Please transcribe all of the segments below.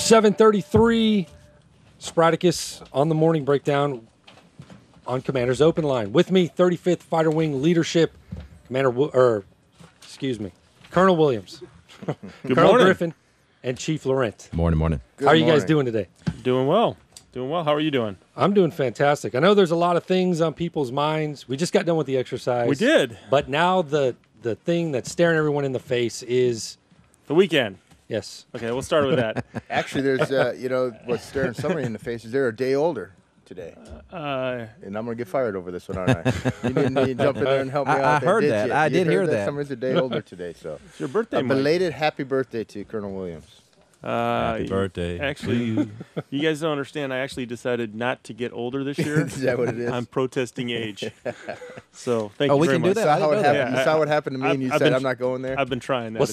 7:33. Spartacus on the morning breakdown on Commander's Open Line. With me, 35th Fighter Wing Leadership, Colonel Williams, Colonel morning. Griffin, and Chief Laurent. Morning. How are you guys doing today? Doing well. How are you doing? I'm doing fantastic. I know there's a lot of things on people's minds. We just got done with the exercise. We did. But now the thing that's staring everyone in the face is... The weekend. Yes. Okay, we'll start with that. Actually, there's, what's staring somebody in the face is they're a day older today. And I'm going to get fired over this one, aren't I? You didn't need to jump in there and help me out. I heard that. I did hear that. Somebody's a day older today, so. It's your birthday, Mike. Belated happy birthday to Colonel Williams. Happy birthday. Actually, you guys don't understand. I actually decided not to get older this year. Is that what it is? I'm protesting age. So thank you we very can do much. that. You saw how it happened. Yeah, You saw what happened to me, and you said I'm not going there. I've been trying that. We'll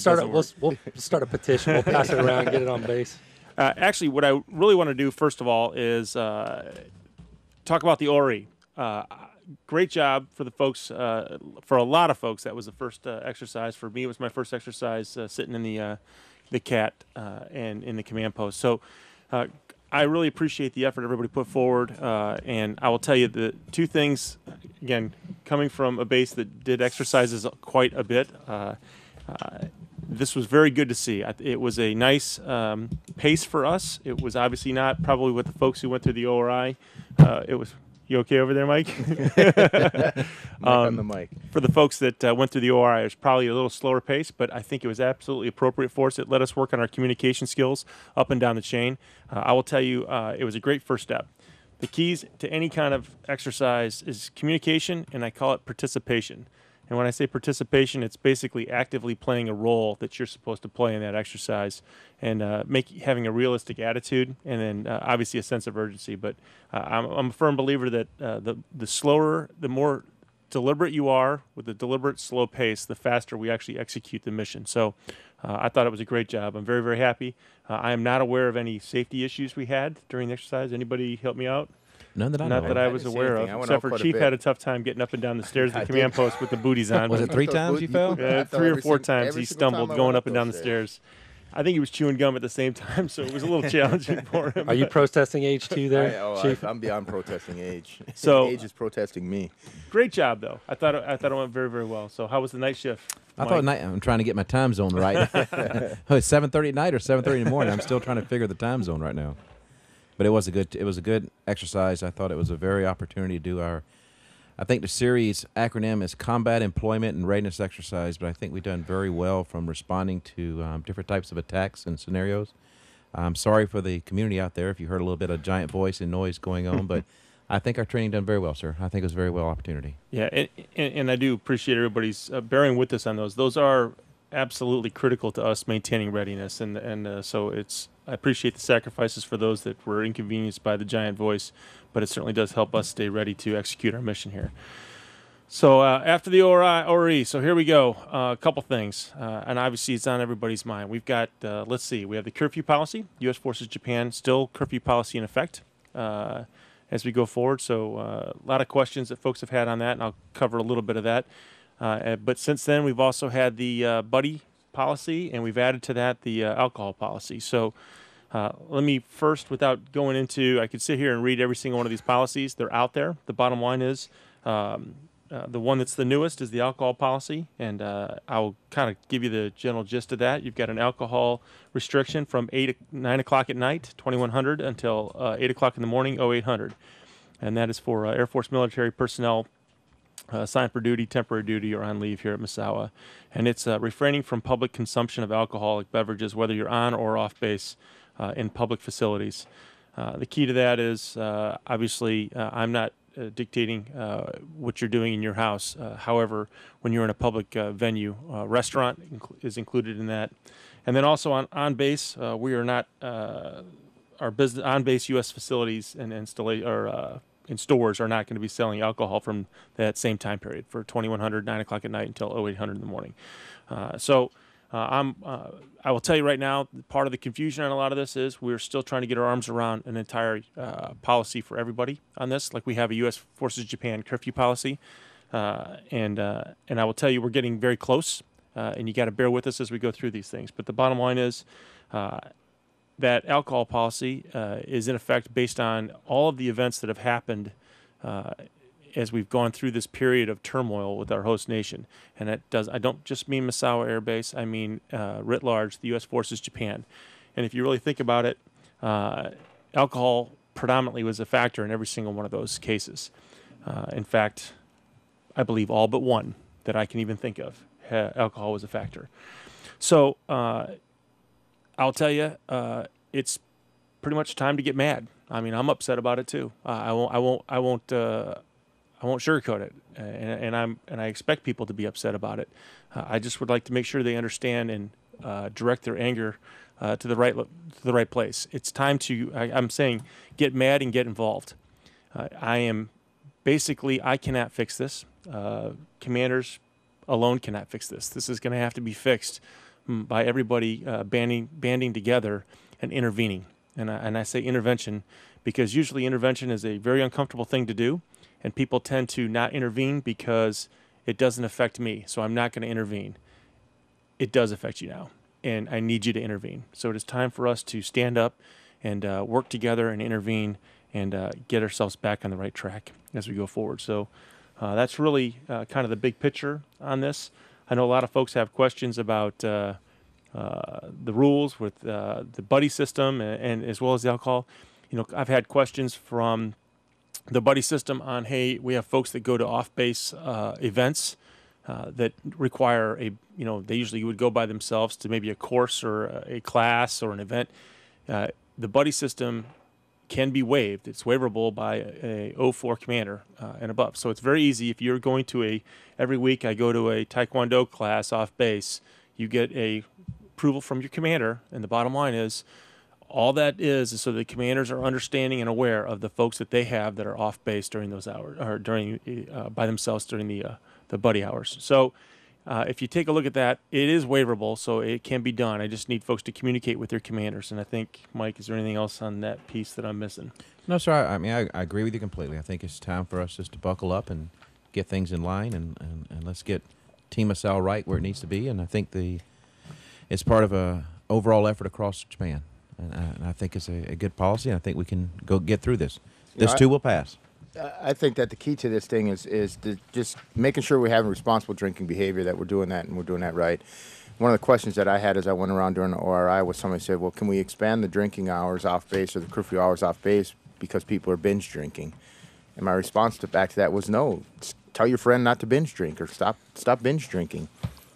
start a petition. We'll pass it around and get it on base. Actually, what I really want to do, first of all, is talk about the ORE. Great job for the folks, for a lot of folks. That was the first exercise. For me, it was my first exercise sitting in the CAT and in the command post. So I really appreciate the effort everybody put forward. And I will tell you the two things, again, coming from a base that did exercises quite a bit, this was very good to see. It was a nice pace for us. It was obviously not probably with the folks who went through the ORI. It was. You okay over there, Mike? On the mic. For the folks that went through the ORI, it was probably a little slower pace, but I think it was absolutely appropriate for us. It let us work on our communication skills up and down the chain. I will tell you, it was a great first step. The keys to any kind of exercise is communication, and I call it participation. And when I say participation, it's basically actively playing a role that you're supposed to play in that exercise and having a realistic attitude and then obviously a sense of urgency. But I'm a firm believer that the slower, the more deliberate you are with a deliberate, slow pace, the faster we actually execute the mission. So I thought it was a great job. I'm very, very happy. I am not aware of any safety issues we had during the exercise. Anybody help me out? None that I know. Not that I was aware of, except for Chief had a tough time getting up and down the stairs of the command post with the booties on. Was it 3 times you fell? 3 or 4 times he stumbled going up and down the stairs. I think he was chewing gum at the same time, so it was a little challenging for him. Are you protesting age too there, Chief? I'm beyond protesting age. So age is protesting me. Great job, though. I thought it went very, very well. So how was the night shift, I thought I'm trying to get my time zone right. Oh, it's 7:30 at night or 7:30 in the morning. I'm still trying to figure the time zone right now. But it was a good exercise. I thought it was a very opportunity to do I think the series acronym is Combat Employment and Readiness Exercise, but I think we've done very well from responding to different types of attacks and scenarios. I'm sorry for the community out there if you heard a little bit of giant voice and noise going on, but I think our training done very well, sir. I think it was a very well opportunity. Yeah, and I do appreciate everybody's bearing with us on those. Those are absolutely critical to us maintaining readiness, and so I appreciate the sacrifices for those that were inconvenienced by the giant voice, but it certainly does help us stay ready to execute our mission here. So after the ORE, so here we go. A couple things, and obviously it's on everybody's mind. We've got, let's see, we have the curfew policy. U.S. Forces Japan, still curfew policy in effect as we go forward. So a lot of questions that folks have had on that, and I'll cover a little bit of that. But since then, we've also had the buddy policy, and we've added to that the alcohol policy. So let me first, without going into, I could sit here and read every single one of these policies. They're out there. The bottom line is the one that's the newest is the alcohol policy, and I'll kind of give you the general gist of that. You've got an alcohol restriction from 9 o'clock at night, 2100, until 8 o'clock in the morning, 0800. And that is for Air Force military personnel assigned for duty, temporary duty, or on leave here at Misawa. And it's refraining from public consumption of alcoholic beverages, whether you're on or off base in public facilities. The key to that is, obviously, I'm not dictating what you're doing in your house. However, when you're in a public venue, restaurant is included in that. And then also on base, we are not, our business on base U.S. facilities and in stores are not going to be selling alcohol from that same time period for 2100, 9 o'clock at night until 0800 in the morning. I will tell you right now, part of the confusion on a lot of this is we're still trying to get our arms around an entire policy for everybody on this, like we have a U.S. Forces Japan curfew policy. And I will tell you, we're getting very close, and you got to bear with us as we go through these things. But the bottom line is that alcohol policy is in effect based on all of the events that have happened as we've gone through this period of turmoil with our host nation. And I don't just mean Misawa Air Base, I mean writ large, the U.S. Forces Japan. And if you really think about it, alcohol predominantly was a factor in every single one of those cases. In fact, I believe all but one that I can even think of, alcohol was a factor. So I'll tell you, it's pretty much time to get mad. I mean, I'm upset about it too. I won't sugarcoat it, and I expect people to be upset about it. I just would like to make sure they understand and direct their anger to the right place. It's time to. I'm saying, get mad and get involved. I cannot fix this. Commanders alone cannot fix this. This is going to have to be fixed by everybody banding together and intervening. And I say intervention because usually intervention is a very uncomfortable thing to do, and people tend to not intervene because it doesn't affect me, so I'm not going to intervene. It does affect you now, and I need you to intervene. So it is time for us to stand up and work together and intervene and get ourselves back on the right track as we go forward. So that's really kind of the big picture on this. I know a lot of folks have questions about the rules with the buddy system and as well as the alcohol. You know, I've had questions from the buddy system on, hey, we have folks that go to off-base events that require they usually would go by themselves to maybe a course or a class or an event. The buddy system can be waived. It's waiverable by a 04 commander and above. So it's very easy. If you're going to every week I go to a Taekwondo class off base, you get a approval from your commander. And the bottom line is all that is so the commanders are understanding and aware of the folks that they have that are off base during those hours or during by themselves during the buddy hours. So if you take a look at that, it is waiverable, so it can be done. I just need folks to communicate with their commanders. And I think, Mike, is there anything else on that piece that I'm missing? No, sir. I mean, I agree with you completely. I think it's time for us just to buckle up and get things in line, and let's get Team Misawa right where it needs to be. And I think it's part of a overall effort across Japan. And I think it's a good policy, and I think we can go get through this. This too will pass. I think that the key to this thing is just making sure we're having responsible drinking behavior, that we're doing that and we're doing that right. One of the questions that I had as I went around during the ORI was somebody said, well, can we expand the drinking hours off base or the curfew hours off base because people are binge drinking? And my response back to that was no. Tell your friend not to binge drink or stop binge drinking.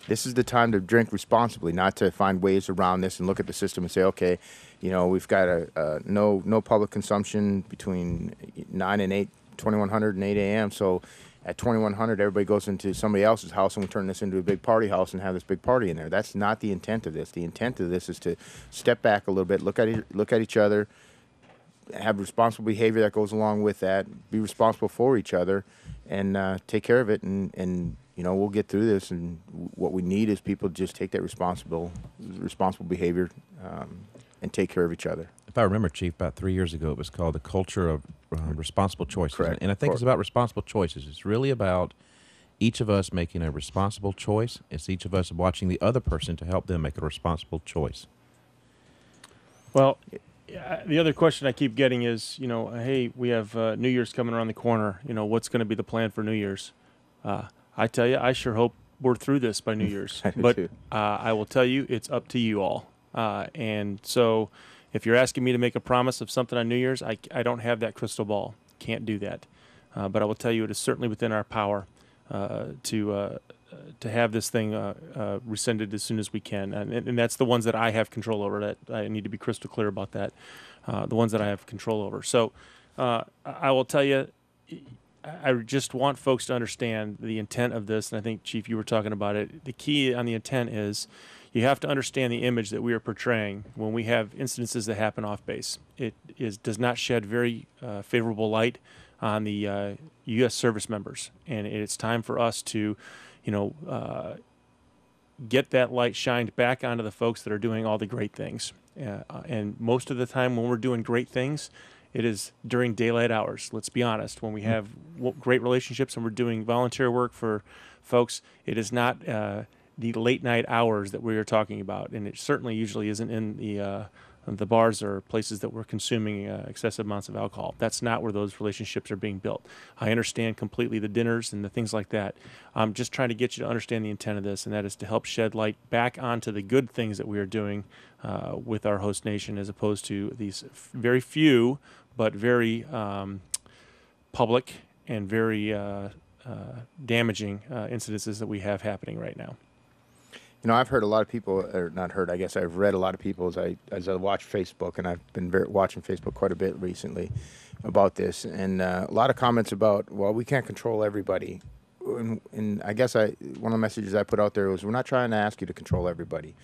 This is the time to drink responsibly, not to find ways around this and look at the system and say, okay, we've got no public consumption between 9 and 8. 2100 and 8 a.m. So at 2100, everybody goes into somebody else's house and we turn this into a big party house and have this big party in there. That's not the intent of this. The intent of this is to step back a little bit, look at each other, have responsible behavior that goes along with that, be responsible for each other, and take care of it. And we'll get through this. And what we need is people to just take that responsible behavior and take care of each other. If I remember, Chief, about 3 years ago, it was called the culture of responsible choices. Correct. And I think it's about responsible choices. It's really about each of us making a responsible choice. It's each of us watching the other person to help them make a responsible choice. Well, the other question I keep getting is, hey, we have New Year's coming around the corner. What's going to be the plan for New Year's? I tell you, I sure hope we're through this by New Year's. But I will tell you, it's up to you all. And so if you're asking me to make a promise of something on New Year's, I don't have that crystal ball. Can't do that. But I will tell you it is certainly within our power to have this thing rescinded as soon as we can. And that's the ones that I have control over. That I need to be crystal clear about that. The ones that I have control over. So I will tell you, I just want folks to understand the intent of this. And I think, Chief, you were talking about it. The key on the intent is you have to understand the image that we are portraying when we have incidences that happen off base. It does not shed very favorable light on the U.S. service members, and it's time for us to, get that light shined back onto the folks that are doing all the great things. And most of the time, when we're doing great things, it is during daylight hours. Let's be honest. When we have great relationships and we're doing volunteer work for folks, it is not the late night hours that we are talking about, and it certainly usually isn't in the bars are places that we're consuming excessive amounts of alcohol. That's not where those relationships are being built. I understand completely the dinners and the things like that. I'm just trying to get you to understand the intent of this, and that is to help shed light back onto the good things that we are doing with our host nation, as opposed to these very few but very public and very damaging incidences that we have happening right now. You know, I've heard a lot of people, or not heard, I guess I've read a lot of people as I watch Facebook, and I've been watching Facebook quite a bit recently about this, and a lot of comments about, well, we can't control everybody. And I guess one of the messages I put out there was, we're not trying to ask you to control everybody.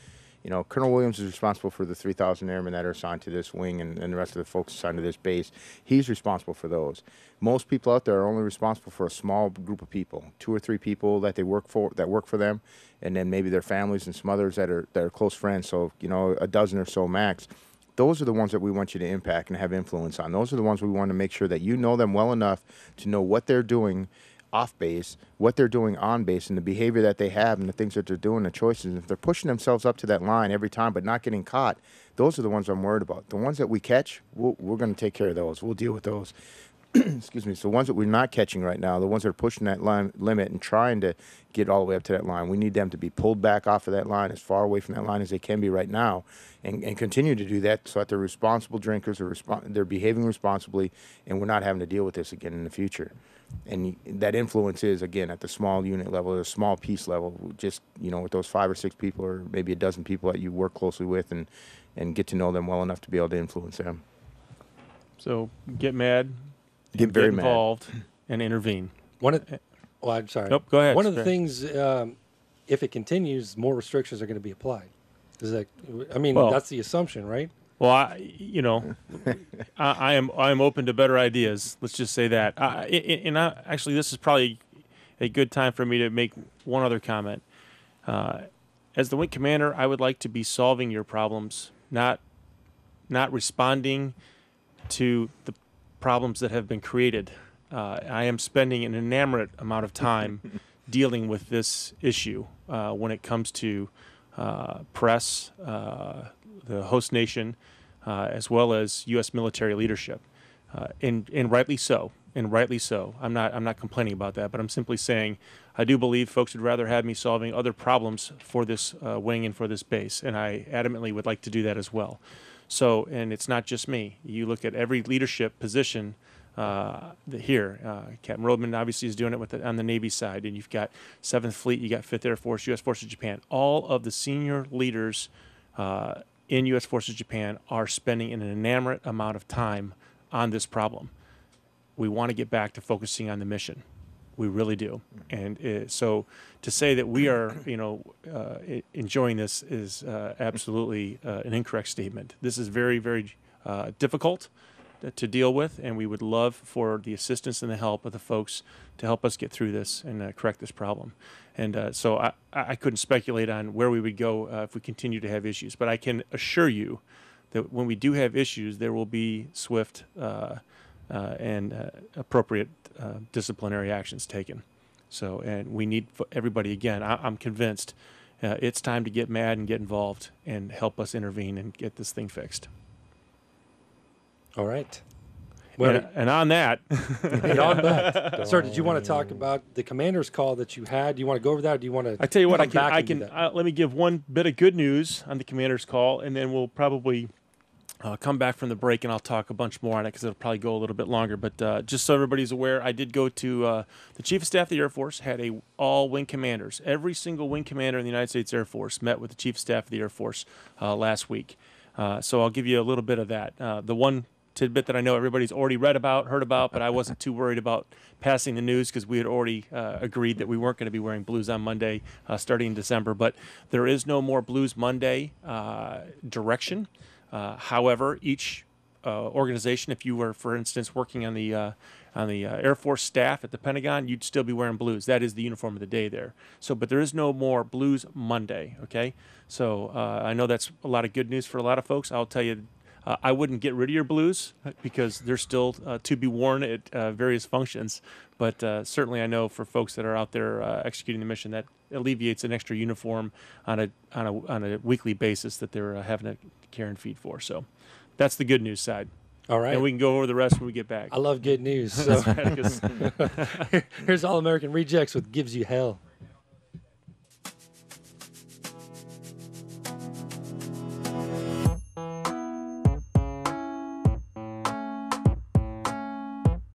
You know, Colonel Williams is responsible for the 3,000 airmen that are assigned to this wing, and the rest of the folks assigned to this base. He's responsible for those. Most people out there are only responsible for a small group of people, 2 or 3 people that they work for, them, and then maybe their families and some others that are close friends. So, you know, a dozen or so max. Those are the ones that we want you to impact and have influence on. Those are the ones we want to make sure that you know them well enough to know what they're doing off base, what they're doing on base, and the behavior that they have and the things that they're doing, the choices. And if they're pushing themselves up to that line every time but not getting caught, those are the ones I'm worried about. The ones that we catch, we're going to take care of those. We'll deal with those. Excuse me. So the ones that we're not catching right now, the ones that are pushing that line limit and trying to get all the way up to that line, we need them to be pulled back off of that line, as far away from that line as they can be right now, and continue to do that so that they're responsible drinkers, they're behaving responsibly, and we're not having to deal with this again in the future. And that influence is, again, at the small unit level, or the small piece level, just, you know, with those 5 or 6 people or maybe a dozen people that you work closely with, and get to know them well enough to be able to influence them. So get mad, get very involved, mad, and intervene. I'm sorry. Nope, go ahead. One of the things, if it continues, more restrictions are going to be applied. Is that? I mean, that's the assumption, right? Well, I am open to better ideas. Let's just say that. Actually, this is probably a good time for me to make one other comment. As the wing commander, I would like to be solving your problems, not responding to the problems that have been created. I am spending an inordinate amount of time dealing with this issue when it comes to press, the host nation, as well as U.S. military leadership, and rightly so. And rightly so. I'm not complaining about that, but I'm simply saying I do believe folks would rather have me solving other problems for this wing and for this base, and I adamantly would like to do that as well. So, and it's not just me. You look at every leadership position here. Captain Rodman obviously is doing it on the Navy side, and you've got 7th Fleet, you got 5th Air Force, U.S. Forces Japan. All of the senior leaders in U.S. Forces Japan are spending an inordinate amount of time on this problem. We want to get back to focusing on the mission. We really do. And so to say that we are, enjoying this is absolutely an incorrect statement. This is very, very difficult to deal with, and we would love for the assistance and the help of the folks to help us get through this and correct this problem. And so I couldn't speculate on where we would go if we continue to have issues. But I can assure you that when we do have issues, there will be swift and appropriate disciplinary actions taken. So, and we need everybody, again, I'm convinced it's time to get mad and get involved and help us intervene and get this thing fixed. All right. Well, and on that, sir, did you want to talk about the commander's call that you had? Do you want to go over that? Or do you want to? I tell you what, I can. Let me give one bit of good news on the commander's call, and then we'll probably come back from the break, and I'll talk a bunch more on it because it'll probably go a little bit longer. But just so everybody's aware, I did go to the Chief of Staff of the Air Force, had all wing commanders. Every single wing commander in the United States Air Force met with the Chief of Staff of the Air Force last week. So I'll give you a little bit of that. The one tidbit that I know everybody's already heard about, but I wasn't too worried about passing the news because we had already agreed that we weren't going to be wearing blues on Monday starting in December. But there is no more Blues Monday direction. However, each organization, if you were, for instance, working on the Air Force staff at the Pentagon, you'd still be wearing blues. That is the uniform of the day there. So, but there is no more Blues Monday, okay? So I know that's a lot of good news for a lot of folks. I'll tell you, I wouldn't get rid of your blues because they're still to be worn at various functions. But certainly I know for folks that are out there executing the mission that alleviates an extra uniform on a weekly basis that they're having to care and feed for. So that's the good news side. All right. And we can go over the rest when we get back. I love good news. So That's right, 'cause here's All American Rejects with Gives You Hell.